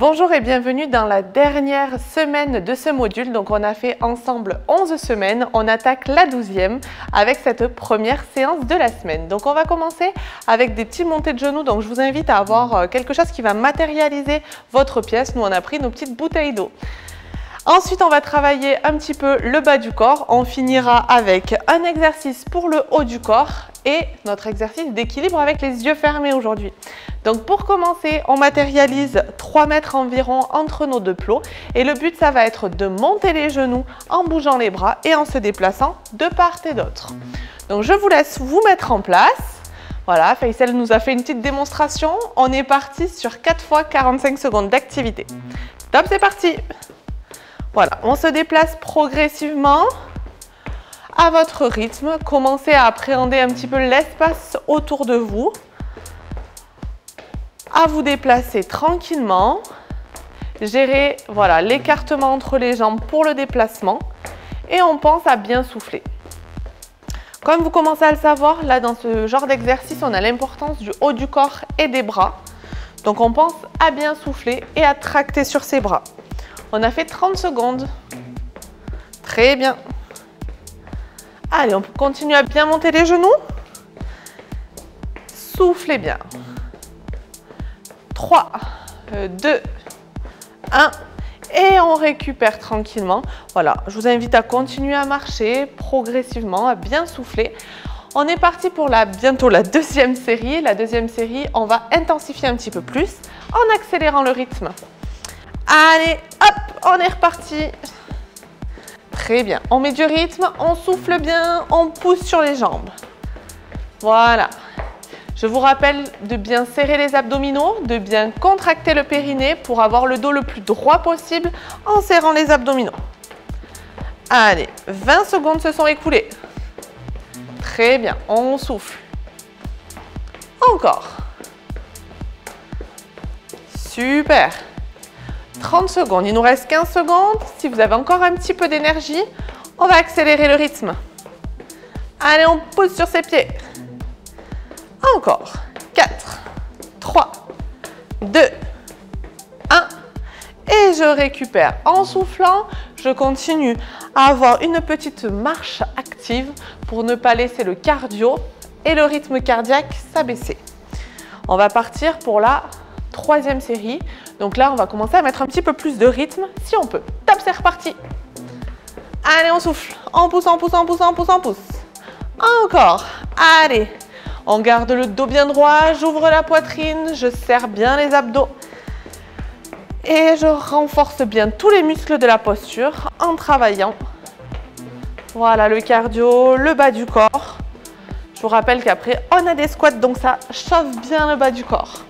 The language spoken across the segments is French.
Bonjour et bienvenue dans la dernière semaine de ce module. Donc on a fait ensemble 11 semaines, on attaque la 12e avec cette première séance de la semaine. Donc on va commencer avec des petits montées de genoux, donc je vous invite à avoir quelque chose qui va matérialiser votre pièce. Nous on a pris nos petites bouteilles d'eau. Ensuite, on va travailler un petit peu le bas du corps. On finira avec un exercice pour le haut du corps et notre exercice d'équilibre avec les yeux fermés aujourd'hui. Donc pour commencer, on matérialise 3 mètres environ entre nos deux plots et le but, ça va être de monter les genoux en bougeant les bras et en se déplaçant de part et d'autre. Donc je vous laisse vous mettre en place. Voilà, Faisal nous a fait une petite démonstration. On est parti sur 4 fois 45 secondes d'activité. Top, c'est parti! Voilà, on se déplace progressivement à votre rythme. Commencez à appréhender un petit peu l'espace autour de vous. À vous déplacer tranquillement. Gérez voilà, l'écartement entre les jambes pour le déplacement. Et on pense à bien souffler. Comme vous commencez à le savoir, là dans ce genre d'exercice, on a l'importance du haut du corps et des bras. Donc on pense à bien souffler et à tracter sur ses bras. On a fait 30 secondes. Très bien. Allez, on continue à bien monter les genoux. Soufflez bien. 3, 2, 1. Et on récupère tranquillement. Voilà, je vous invite à continuer à marcher progressivement, à bien souffler. On est parti pour bientôt la deuxième série. La deuxième série, on va intensifier un petit peu plus en accélérant le rythme. Allez, hop, on est reparti. Très bien, on met du rythme, on souffle bien, on pousse sur les jambes. Voilà. Je vous rappelle de bien serrer les abdominaux, de bien contracter le périnée pour avoir le dos le plus droit possible en serrant les abdominaux. Allez, 20 secondes se sont écoulées. Très bien, on souffle. Encore. Super. 30 secondes, il nous reste 15 secondes. Si vous avez encore un petit peu d'énergie, on va accélérer le rythme. Allez, on pousse sur ses pieds. Encore. 4, 3, 2, 1. Et je récupère en soufflant. Je continue à avoir une petite marche active pour ne pas laisser le cardio et le rythme cardiaque s'abaisser. On va partir pour la troisième série. Donc là, on va commencer à mettre un petit peu plus de rythme si on peut. Top, c'est reparti. Allez, on souffle. On pousse, on pousse, on pousse, on pousse, on pousse. Encore. Allez. On garde le dos bien droit. J'ouvre la poitrine. Je serre bien les abdos. Et je renforce bien tous les muscles de la posture en travaillant. Voilà, le cardio, le bas du corps. Je vous rappelle qu'après, on a des squats, donc ça chauffe bien le bas du corps.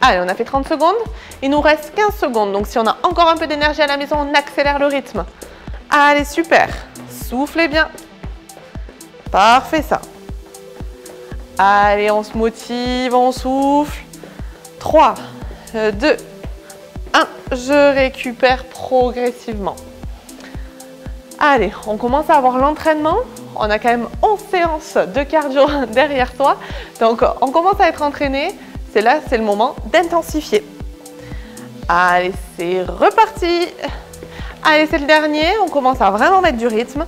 Allez, on a fait 30 secondes. Il nous reste 15 secondes. Donc, si on a encore un peu d'énergie à la maison, on accélère le rythme. Allez, super. Soufflez bien. Parfait, ça. Allez, on se motive, on souffle. 3, 2, 1. Je récupère progressivement. Allez, on commence à avoir l'entraînement. On a quand même 11 séances de cardio derrière soi. Donc, on commence à être entraîné. C'est là, c'est le moment d'intensifier. Allez, c'est reparti. Allez, c'est le dernier. On commence à vraiment mettre du rythme.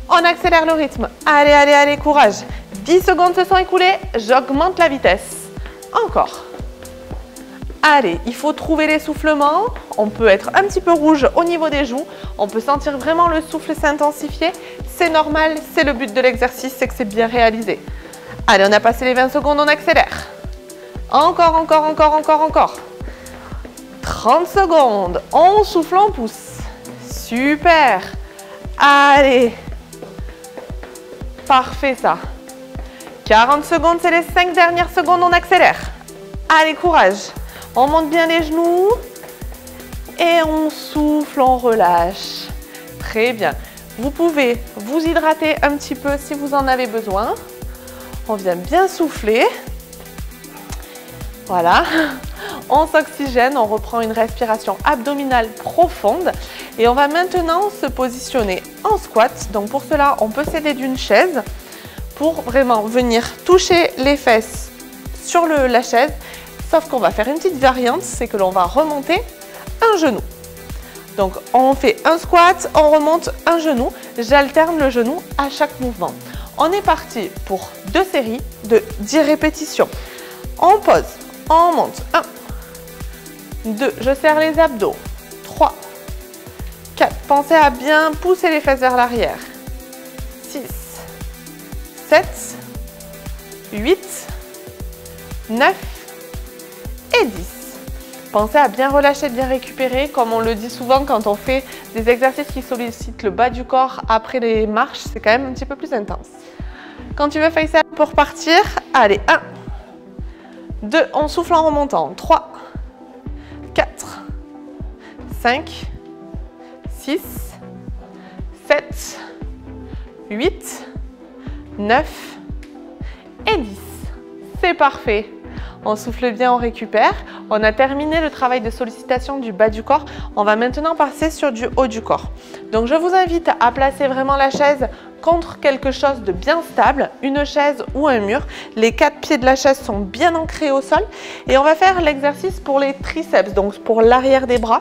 On accélère le rythme. Allez, allez, allez, courage. 10 secondes se sont écoulées. J'augmente la vitesse. Encore. Allez, il faut trouver l'essoufflement. On peut être un petit peu rouge au niveau des joues. On peut sentir vraiment le souffle s'intensifier. C'est normal, c'est le but de l'exercice, c'est que c'est bien réalisé. Allez, on a passé les 20 secondes, on accélère. Encore, encore, encore, encore, encore. 30 secondes. On souffle, on pousse. Super. Allez. Parfait, ça. 40 secondes, c'est les 5 dernières secondes, on accélère. Allez, courage. On monte bien les genoux. Et on souffle, on relâche. Très bien. Vous pouvez vous hydrater un petit peu si vous en avez besoin. On vient bien souffler. Voilà, on s'oxygène, on reprend une respiration abdominale profonde et on va maintenant se positionner en squat. Donc pour cela, on peut s'aider d'une chaise pour vraiment venir toucher les fesses sur la chaise sauf qu'on va faire une petite variante, c'est que l'on va remonter un genou. Donc on fait un squat, on remonte un genou, j'alterne le genou à chaque mouvement. On est parti pour 2 séries de 10 répétitions. On pose, on monte, 1, 2, je serre les abdos, 3, 4, pensez à bien pousser les fesses vers l'arrière, 6, 7, 8, 9 et 10. Pensez à bien relâcher, bien récupérer, comme on le dit souvent quand on fait des exercices qui sollicitent le bas du corps après les marches, c'est quand même un petit peu plus intense. Quand tu veux face up pour partir, allez, 1, 2, on souffle en remontant, 3, 4, 5, 6, 7, 8, 9 et 10. C'est parfait. On souffle bien, on récupère. On a terminé le travail de sollicitation du bas du corps. On va maintenant passer sur du haut du corps. Donc je vous invite à placer vraiment la chaise contre quelque chose de bien stable, une chaise ou un mur. Les 4 pieds de la chaise sont bien ancrés au sol. Et on va faire l'exercice pour les triceps, donc pour l'arrière des bras.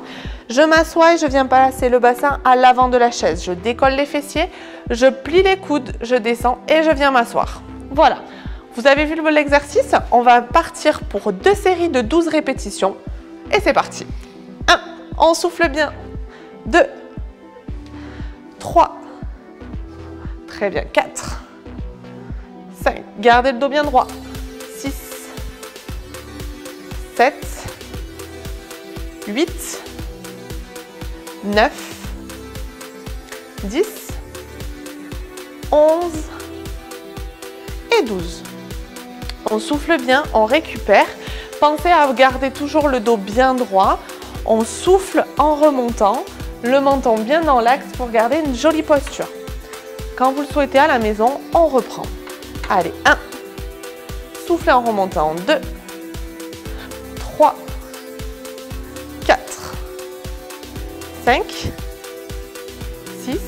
Je m'assois et je viens placer le bassin à l'avant de la chaise. Je décolle les fessiers, je plie les coudes, je descends et je viens m'asseoir. Voilà. Vous avez vu l'exercice? On va partir pour 2 séries de 12 répétitions. Et c'est parti. 1, on souffle bien. 2, 3, très bien, 4, 5, gardez le dos bien droit. 6, 7, 8, 9, 10, 11 et 12. On souffle bien, on récupère. Pensez à garder toujours le dos bien droit. On souffle en remontant, le menton bien dans l'axe pour garder une jolie posture. Quand vous le souhaitez à la maison, on reprend. Allez, 1, soufflez en remontant, 2, 3, 4, 5, 6,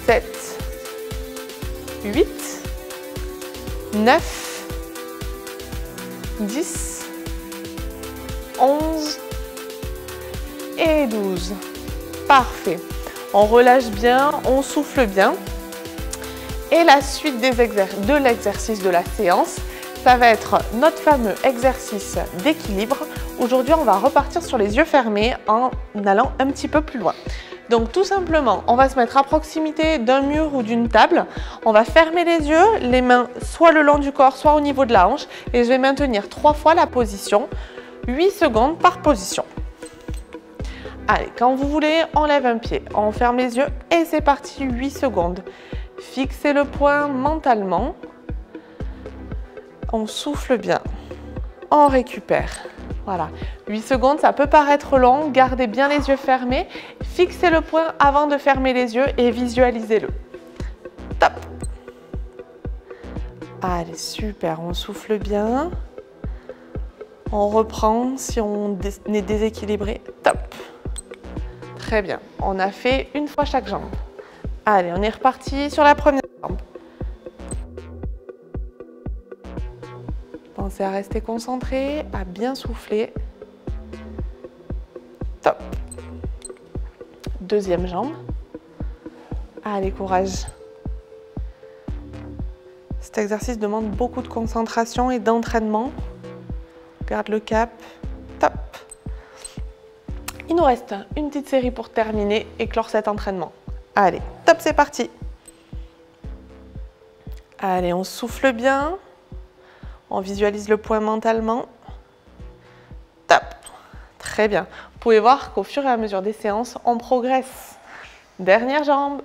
7, 8, 9, 10, 11 et 12. Parfait. On relâche bien, on souffle bien. Et la suite de l'exercice de la séance, ça va être notre fameux exercice d'équilibre. Aujourd'hui, on va repartir sur les yeux fermés en allant un petit peu plus loin. Donc tout simplement, on va se mettre à proximité d'un mur ou d'une table. On va fermer les yeux, les mains soit le long du corps, soit au niveau de la hanche. Et je vais maintenir 3 fois la position, 8 secondes par position. Allez, quand vous voulez, on lève un pied, on ferme les yeux et c'est parti, 8 secondes. Fixez le point mentalement. On souffle bien, on récupère. Voilà, 8 secondes, ça peut paraître long, gardez bien les yeux fermés, fixez le point avant de fermer les yeux et visualisez-le. Top. Allez, super, on souffle bien. On reprend si on est déséquilibré. Top. Très bien, on a fait une fois chaque jambe. Allez, on est reparti sur la première jambe. Pensez à rester concentré, à bien souffler. Top. Deuxième jambe. Allez, courage. Cet exercice demande beaucoup de concentration et d'entraînement. Garde le cap. Top. Il nous reste une petite série pour terminer et clore cet entraînement. Allez, top, c'est parti. Allez, on souffle bien. On visualise le point mentalement. Top. Très bien. Vous pouvez voir qu'au fur et à mesure des séances, on progresse. Dernière jambe.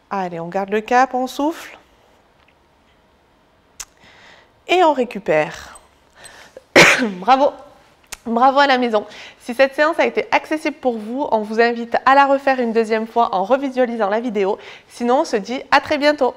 Allez, on garde le cap, on souffle. Et on récupère. Bravo. Bravo à la maison. Si cette séance a été accessible pour vous, on vous invite à la refaire une deuxième fois en revisualisant la vidéo. Sinon, on se dit à très bientôt.